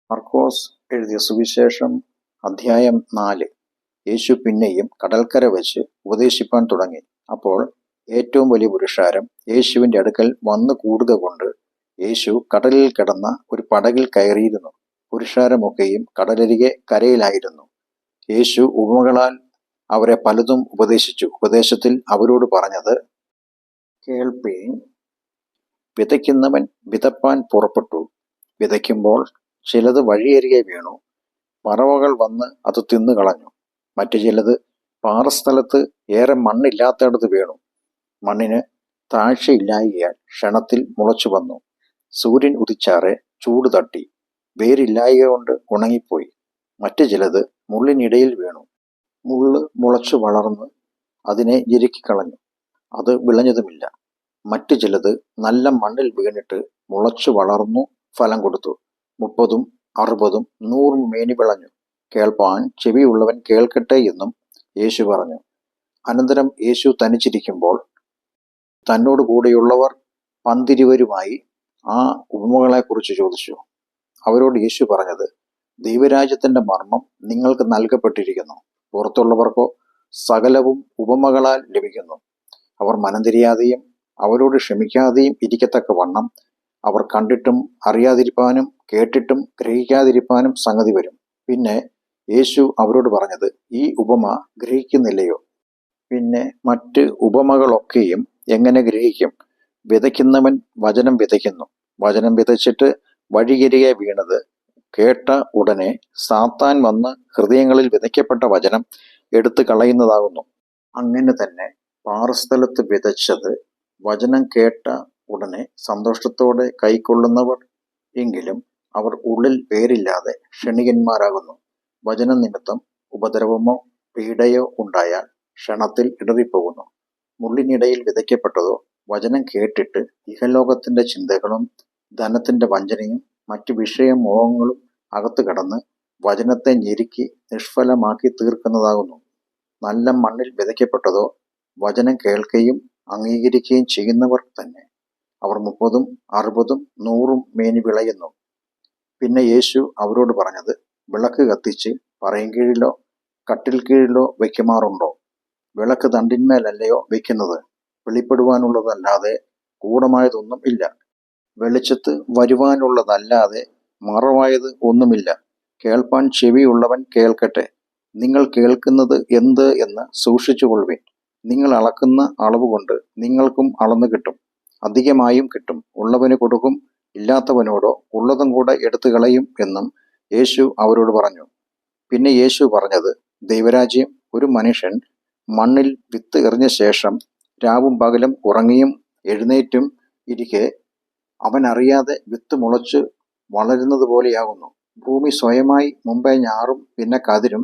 മർക്കോസ് എഴുതിയ സുവിശേഷം അധ്യായം 4. യേശു പിന്നെയും കടൽക്കര വെച്ച് ഉപദേശിപ്പാൻ തുടങ്ങി. അപ്പോൾ ഏറ്റവും വലിയ പുരുഷാരം യേശുവിൻ്റെ അടുക്കൽ വന്നു കൂടുക കൊണ്ട് യേശു കടലിൽ കിടന്ന ഒരു പടകിൽ കയറിയിരുന്നു. പുരുഷാരമൊക്കെയും കടലരികെ കരയിലായിരുന്നു. യേശു ഉപമകളാൽ അവരെ പലതും ഉപദേശിച്ചു. ഉപദേശത്തിൽ അവരോട് പറഞ്ഞത്: കേൾപ്പീൻ. വിതയ്ക്കുന്നവൻ വിതപ്പാൻ പുറപ്പെട്ടു. വിതയ്ക്കുമ്പോൾ ചിലത് വഴിയരികെ വീണു. പറവകൾ വന്ന് അത് തിന്നുകളഞ്ഞു. മറ്റു ചിലത് പാറസ്ഥലത്ത് ഏറെ മണ്ണില്ലാത്തയിടത്ത് വീണു. മണ്ണിന് താഴ്ചയില്ലായ്കയാൽ ക്ഷണത്തിൽ മുളച്ചു വന്നു. സൂര്യൻ ഉദിച്ചാറെ ചൂട് തട്ടി, വേരില്ലായ്ക കൊണ്ട് ഉണങ്ങിപ്പോയി. മറ്റു ചിലത് മുള്ളിനിടയിൽ വീണു. മുള്ള് മുളച്ചു വളർന്ന് അതിനെ ഞെരുക്കിക്കളഞ്ഞു. അത് വിളഞ്ഞതുമില്ല. മറ്റു ചിലത് നല്ല മണ്ണിൽ വീണിട്ട് മുളച്ചു വളർന്നു ഫലം കൊടുത്തു. 30, 60, 100 മേനി വിളഞ്ഞു. കേൾപ്പാൻ ചെവിയുള്ളവൻ കേൾക്കട്ടെ എന്നും യേശു പറഞ്ഞു. അനന്തരം യേശു തനിച്ചിരിക്കുമ്പോൾ തന്നോട് കൂടെയുള്ളവർ പന്തിരുവരുമായി ആ ഉപമകളെക്കുറിച്ച് ചോദിച്ചു. അവരോട് യേശു പറഞ്ഞത്: ദൈവരാജ്യത്തിന്റെ മർമ്മം നിങ്ങൾക്ക് നൽകപ്പെട്ടിരിക്കുന്നു. പുറത്തുള്ളവർക്കോ സകലവും ഉപമകളാൽ ലഭിക്കുന്നു. അവർ മനംതിരിയാതെയും അവരോട് ക്ഷമിക്കാതെയും ഇരിക്കത്തക്കവണ്ണം അവർ കണ്ടിട്ടും അറിയാതിരിപ്പാനും കേട്ടിട്ടും ഗ്രഹിക്കാതിരിപ്പാനും സംഗതി വരും. പിന്നെ യേശു അവരോട് പറഞ്ഞത്: ഈ ഉപമ ഗ്രഹിക്കുന്നില്ലയോ? പിന്നെ മറ്റ് ഉപമകളൊക്കെയും എങ്ങനെ ഗ്രഹിക്കും? വിതയ്ക്കുന്നവൻ വചനം വിതയ്ക്കുന്നു. വചനം വിതച്ചിട്ട് വഴിയരികെ വീണത് കേട്ട ഉടനെ സാത്താൻ വന്ന് ഹൃദയങ്ങളിൽ വിതയ്ക്കപ്പെട്ട വചനം എടുത്തു കളയുന്നതാകുന്നു. അങ്ങനെ തന്നെ പാറസ്ഥലത്ത് വിതച്ചത് വചനം കേട്ട ഉടനെ സന്തോഷത്തോടെ കൈക്കൊള്ളുന്നവർ എങ്കിലും അവർ ഉള്ളിൽ വേരില്ലാതെ ക്ഷണികന്മാരാകുന്നു. വചനം നിമിത്തം ഉപദ്രവമോ പീഡയോ ഉണ്ടായാൽ ക്ഷണത്തിൽ ഇടറിപ്പോകുന്നു. മുള്ളിനിടയിൽ വിതയ്ക്കപ്പെട്ടതോ വചനം കേട്ടിട്ട് ഇഹലോകത്തിന്റെ ചിന്തകളും ധനത്തിന്റെ വഞ്ചനയും മറ്റു വിഷയമോഹങ്ങളും അകത്തു കടന്ന് വചനത്തെ ഞെരുക്കി നിഷ്ഫലമാക്കി തീർക്കുന്നതാകുന്നു. നല്ല മണ്ണിൽ വിതയ്ക്കപ്പെട്ടതോ വചനം കേൾക്കുകയും അംഗീകരിക്കുകയും ചെയ്യുന്നവർ തന്നെ. അവർ 30, 60, 100 മേനി വിളയുന്നു. പിന്നെ യേശു അവരോട് പറഞ്ഞത്: വിളക്ക് കത്തിച്ച് പറയും കീഴിലോ കട്ടിൽ കീഴിലോ വയ്ക്കുമാറുണ്ടോ? വിളക്ക് തണ്ടിന്മേലല്ലയോ വയ്ക്കുന്നത്? വെളിപ്പെടുവാനുള്ളതല്ലാതെ ഗൂഢമായതൊന്നും ഇല്ല. വെളിച്ചത്ത് വരുവാനുള്ളതല്ലാതെ മറവായത് ഒന്നുമില്ല. കേൾപ്പാൻ ചെവിയുള്ളവൻ കേൾക്കട്ടെ. നിങ്ങൾ കേൾക്കുന്നത് എന്ത് എന്ന് സൂക്ഷിച്ചുകൊള്ളുവിൻ. നിങ്ങൾ അളക്കുന്ന അളവുകൊണ്ട് നിങ്ങൾക്കും അളന്നു കിട്ടും, അധികമായും കിട്ടും. ഉള്ളവന് കൊടുക്കും, ഇല്ലാത്തവനോടോ ഉള്ളതും കൂടെ എടുത്തു കളയും എന്നും യേശു അവരോട് പറഞ്ഞു. പിന്നെ യേശു പറഞ്ഞത്: ദൈവരാജ്യം ഒരു മനുഷ്യൻ മണ്ണിൽ വിത്ത് എറിഞ്ഞ ശേഷം രാവും പകലും ഉറങ്ങിയും എഴുന്നേറ്റും ഇരിക്കെ അവൻ അറിയാതെ വിത്ത് മുളച്ച് വളരുന്നത് പോലെയാകുന്നു. ഭൂമി സ്വയമായി മുമ്പേ ഞാറും പിന്നെ കതിരും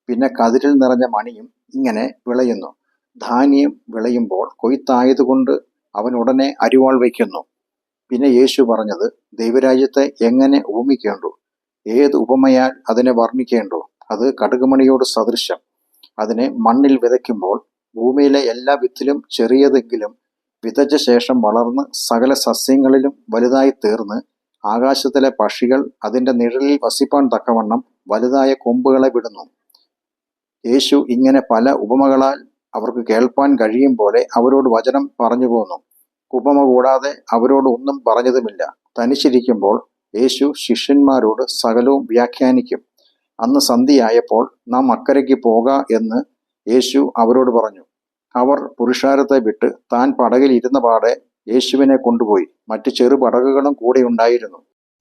പിന്നെ കതിരിൽ നിറഞ്ഞ മണിയും ഇങ്ങനെ വിളയുന്നു. ധാന്യം വിളയുമ്പോൾ കൊയ്ത്തായതുകൊണ്ട് അവൻ ഉടനെ അരിവാൾ വയ്ക്കുന്നു. പിന്നെ യേശു പറഞ്ഞത്: ദൈവരാജ്യത്തെ എങ്ങനെ ഉപമിക്കേണ്ടു? ഏത് ഉപമയാൽ അതിനെ വർണ്ണിക്കേണ്ടു? അത് കടുകുമണിയോട് സദൃശം. അതിനെ മണ്ണിൽ വിതയ്ക്കുമ്പോൾ ഭൂമിയിലെ എല്ലാ വിത്തിലും ചെറിയതെങ്കിലും വിതച്ച ശേഷം വളർന്ന് സകല സസ്യങ്ങളിലും വലുതായി തീർന്ന് ആകാശത്തിലെ പക്ഷികൾ അതിൻ്റെ നിഴലിൽ വസിപ്പാൻ തക്കവണ്ണം വലുതായ കൊമ്പുകളെ വിടുന്നു. യേശു ഇങ്ങനെ പല ഉപമകളാൽ അവർക്ക് കേൾപ്പാൻ കഴിയും പോലെ അവരോട് വചനം പറഞ്ഞു പോന്നു. ഉപമ കൂടാതെ അവരോട് ഒന്നും പറഞ്ഞതുമില്ല. തനിച്ചിരിക്കുമ്പോൾ യേശു ശിഷ്യന്മാരോട് സകലവും വ്യാഖ്യാനിക്കും. അന്ന് സന്ധ്യയായപ്പോൾ നാം അക്കരയ്ക്ക് പോക എന്ന് യേശു അവരോട് പറഞ്ഞു. അവർ പുരുഷാരത്തെ വിട്ട് താൻ പടകിൽ ഇരുന്ന പാടെ യേശുവിനെ കൊണ്ടുപോയി. മറ്റു ചെറു പടകുകളും കൂടെ ഉണ്ടായിരുന്നു.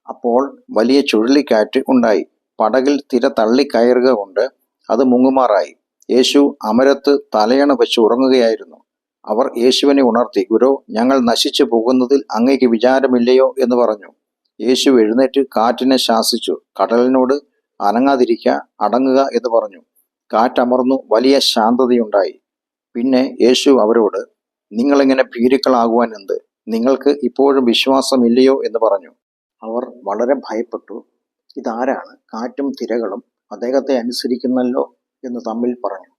അപ്പോൾ വലിയ ചുഴലിക്കാറ്റ് ഉണ്ടായി. പടകിൽ തിര തള്ളിക്കയറുക കൊണ്ട് അത് മുങ്ങുമാറായി. യേശു അമരത്ത് തലയണ വെച്ച് ഉറങ്ങുകയായിരുന്നു. അവർ യേശുവിനെ ഉണർത്തി: ഗുരോ, ഞങ്ങൾ നശിച്ചു പോകുന്നതിൽ അങ്ങയ്ക്ക് വിചാരമില്ലയോ എന്ന് പറഞ്ഞു. യേശു എഴുന്നേറ്റ് കാറ്റിനെ ശാസിച്ചു, കടലിനോട് അനങ്ങാതിരിക്ക, അടങ്ങുക എന്ന് പറഞ്ഞു. കാറ്റമർന്നു, വലിയ ശാന്തതയുണ്ടായി. പിന്നെ യേശു അവരോട്: നിങ്ങളിങ്ങനെ ഭീരുക്കളാകുവാൻ എന്ത്? നിങ്ങൾക്ക് ഇപ്പോഴും വിശ്വാസമില്ലയോ എന്ന് പറഞ്ഞു. അവർ വളരെ ഭയപ്പെട്ടു. ഇതാരാണ്? കാറ്റും തിരകളും അദ്ദേഹത്തെ അനുസരിക്കുന്നല്ലോ എന്ന് തമ്മിൽ പറഞ്ഞു.